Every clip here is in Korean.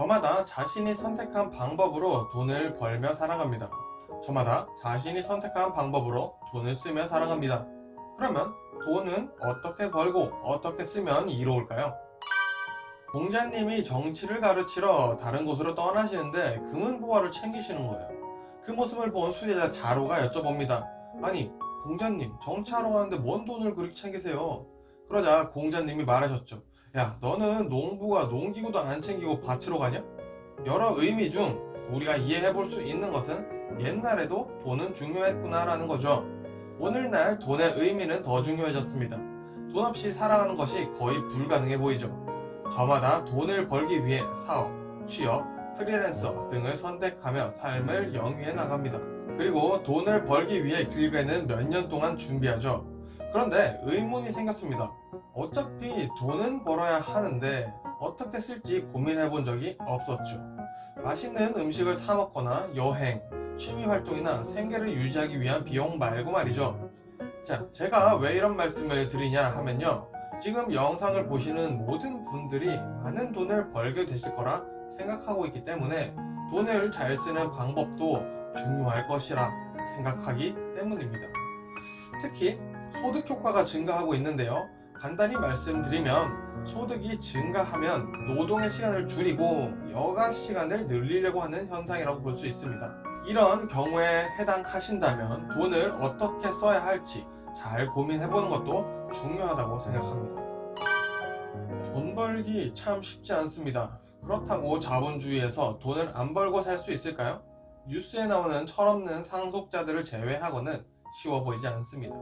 저마다 자신이 선택한 방법으로 돈을 벌며 살아갑니다. 저마다 자신이 선택한 방법으로 돈을 쓰며 살아갑니다. 그러면 돈은 어떻게 벌고 어떻게 쓰면 이로울까요? 공자님이 정치를 가르치러 다른 곳으로 떠나시는데 금은보화를 챙기시는 거예요. 그 모습을 본 수제자 자로가 여쭤봅니다. 아니, 공자님, 정치하러 가는데 뭔 돈을 그렇게 챙기세요? 그러자 공자님이 말하셨죠. 야, 너는 농부가 농기구도 안 챙기고 밭으로 가냐? 여러 의미 중 우리가 이해해 볼 수 있는 것은 옛날에도 돈은 중요했구나라는 거죠. 오늘날 돈의 의미는 더 중요해졌습니다. 돈 없이 살아가는 것이 거의 불가능해 보이죠. 저마다 돈을 벌기 위해 사업, 취업, 프리랜서 등을 선택하며 삶을 영위해 나갑니다. 그리고 돈을 벌기 위해 길게는 몇 년 동안 준비하죠. 그런데 의문이 생겼습니다. 어차피 돈은 벌어야 하는데 어떻게 쓸지 고민해 본 적이 없었죠. 맛있는 음식을 사 먹거나 여행, 취미 활동이나 생계를 유지하기 위한 비용 말고 말이죠. 자, 제가 왜 이런 말씀을 드리냐 하면요. 지금 영상을 보시는 모든 분들이 많은 돈을 벌게 되실 거라 생각하고 있기 때문에 돈을 잘 쓰는 방법도 중요할 것이라 생각하기 때문입니다. 특히 소득 효과가 증가하고 있는데요. 간단히 말씀드리면 소득이 증가하면 노동의 시간을 줄이고 여가 시간을 늘리려고 하는 현상이라고 볼 수 있습니다. 이런 경우에 해당하신다면 돈을 어떻게 써야 할지 잘 고민해보는 것도 중요하다고 생각합니다. 돈 벌기 참 쉽지 않습니다. 그렇다고 자본주의에서 돈을 안 벌고 살 수 있을까요? 뉴스에 나오는 철없는 상속자들을 제외하고는 쉬워 보이지 않습니다.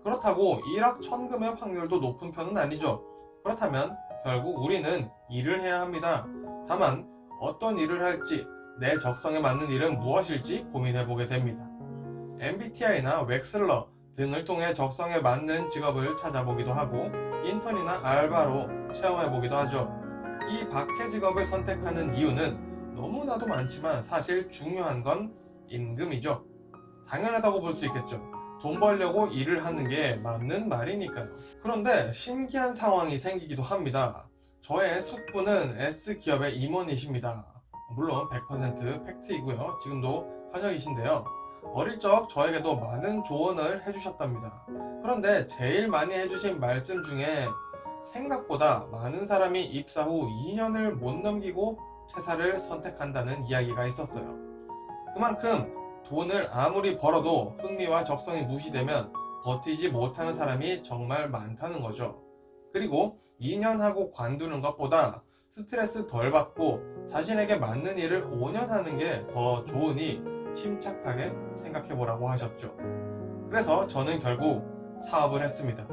그렇다고 일확천금의 확률도 높은 편은 아니죠. 그렇다면 결국 우리는 일을 해야 합니다. 다만 어떤 일을 할지, 내 적성에 맞는 일은 무엇일지 고민해보게 됩니다. MBTI나 웩슬러 등을 통해 적성에 맞는 직업을 찾아보기도 하고 인턴이나 알바로 체험해보기도 하죠. 이 박해 직업을 선택하는 이유는 너무나도 많지만 사실 중요한 건 임금이죠. 당연하다고 볼 수 있겠죠. 돈 벌려고 일을 하는 게 맞는 말이니까요. 그런데 신기한 상황이 생기기도 합니다. 저의 숙부는 S기업의 임원이십니다. 물론 100% 팩트이고요. 지금도 현역이신데요. 어릴 적 저에게도 많은 조언을 해주셨답니다. 그런데 제일 많이 해주신 말씀 중에 생각보다 많은 사람이 입사 후 2년을 못 넘기고 퇴사를 선택한다는 이야기가 있었어요. 그만큼 돈을 아무리 벌어도 흥미와 적성이 무시되면 버티지 못하는 사람이 정말 많다는 거죠. 그리고 2년 하고 관두는 것보다 스트레스 덜 받고 자신에게 맞는 일을 5년 하는 게 더 좋으니 침착하게 생각해 보라고 하셨죠. 그래서 저는 결국 사업을 했습니다.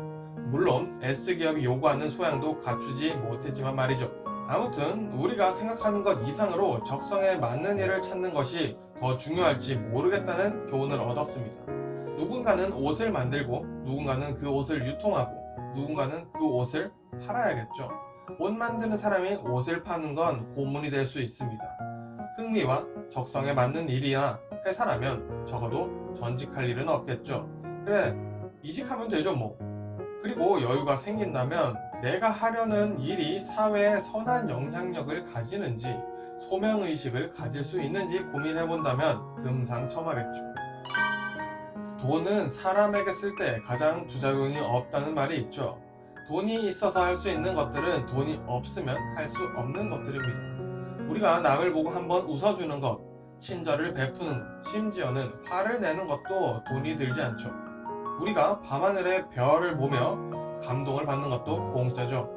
물론 S기업이 요구하는 소양도 갖추지 못했지만 말이죠. 아무튼 우리가 생각하는 것 이상으로 적성에 맞는 일을 찾는 것이 더 중요할지 모르겠다는 교훈을 얻었습니다. 누군가는 옷을 만들고 누군가는 그 옷을 유통하고 누군가는 그 옷을 팔아야겠죠. 옷 만드는 사람이 옷을 파는 건 고문이 될 수 있습니다. 흥미와 적성에 맞는 일이나 회사라면 적어도 전직할 일은 없겠죠. 그래, 이직하면 되죠 뭐. 그리고 여유가 생긴다면 내가 하려는 일이 사회에 선한 영향력을 가지는지 소명의식을 가질 수 있는지 고민해본다면 금상첨화겠죠. 돈은 사람에게 쓸 때 가장 부작용이 없다는 말이 있죠. 돈이 있어서 할 수 있는 것들은 돈이 없으면 할 수 없는 것들입니다. 우리가 남을 보고 한번 웃어주는 것, 친절을 베푸는 것, 심지어는 화를 내는 것도 돈이 들지 않죠. 우리가 밤하늘의 별을 보며 감동을 받는 것도 공짜죠.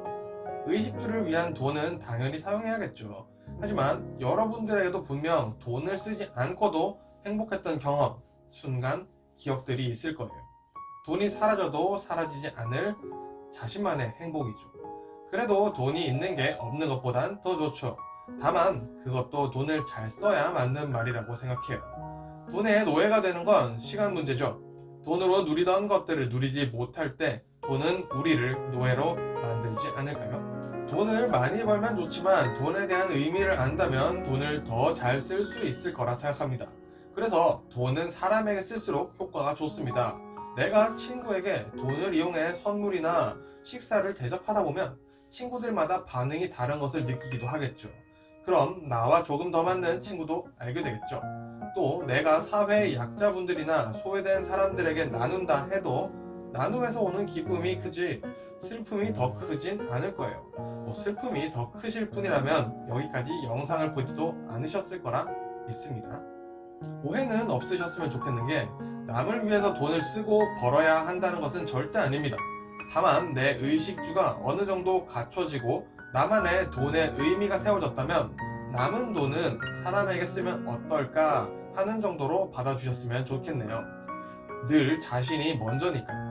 의식주를 위한 돈은 당연히 사용해야겠죠. 하지만 여러분들에게도 분명 돈을 쓰지 않고도 행복했던 경험, 순간, 기억들이 있을 거예요. 돈이 사라져도 사라지지 않을 자신만의 행복이죠. 그래도 돈이 있는 게 없는 것보단 더 좋죠. 다만 그것도 돈을 잘 써야 맞는 말이라고 생각해요. 돈의 노예가 되는 건 시간 문제죠. 돈으로 누리던 것들을 누리지 못할 때 돈은 우리를 노예로 만들지 않을까요? 돈을 많이 벌면 좋지만 돈에 대한 의미를 안다면 돈을 더 잘 쓸 수 있을 거라 생각합니다. 그래서 돈은 사람에게 쓸수록 효과가 좋습니다. 내가 친구에게 돈을 이용해 선물이나 식사를 대접하다 보면 친구들마다 반응이 다른 것을 느끼기도 하겠죠. 그럼 나와 조금 더 맞는 친구도 알게 되겠죠. 또 내가 사회의 약자분들이나 소외된 사람들에게 나눈다 해도 나눔에서 오는 기쁨이 크지 슬픔이 더 크진 않을 거예요. 슬픔이 더 크실 분이라면 여기까지 영상을 보지도 않으셨을 거라 믿습니다. 오해는 없으셨으면 좋겠는 게 남을 위해서 돈을 쓰고 벌어야 한다는 것은 절대 아닙니다. 다만 내 의식주가 어느 정도 갖춰지고 나만의 돈의 의미가 세워졌다면 남은 돈은 사람에게 쓰면 어떨까 하는 정도로 받아주셨으면 좋겠네요. 늘 자신이 먼저니까.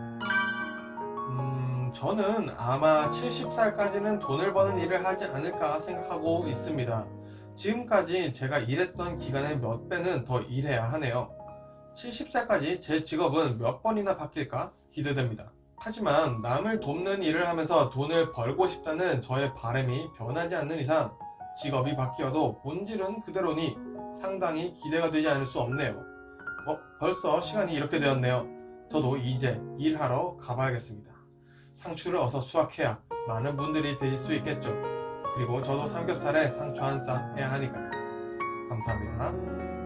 저는 아마 70살까지는 돈을 버는 일을 하지 않을까 생각하고 있습니다. 지금까지 제가 일했던 기간의 몇 배는 더 일해야 하네요. 70살까지 제 직업은 몇 번이나 바뀔까 기대됩니다. 하지만 남을 돕는 일을 하면서 돈을 벌고 싶다는 저의 바람이 변하지 않는 이상 직업이 바뀌어도 본질은 그대로니 상당히 기대가 되지 않을 수 없네요. 벌써 시간이 이렇게 되었네요. 저도 이제 일하러 가봐야겠습니다. 상추를 어서 수확해야 많은 분들이 드실 수 있겠죠. 그리고 저도 삼겹살에 상추 한 쌈 해야 하니까요. 감사합니다.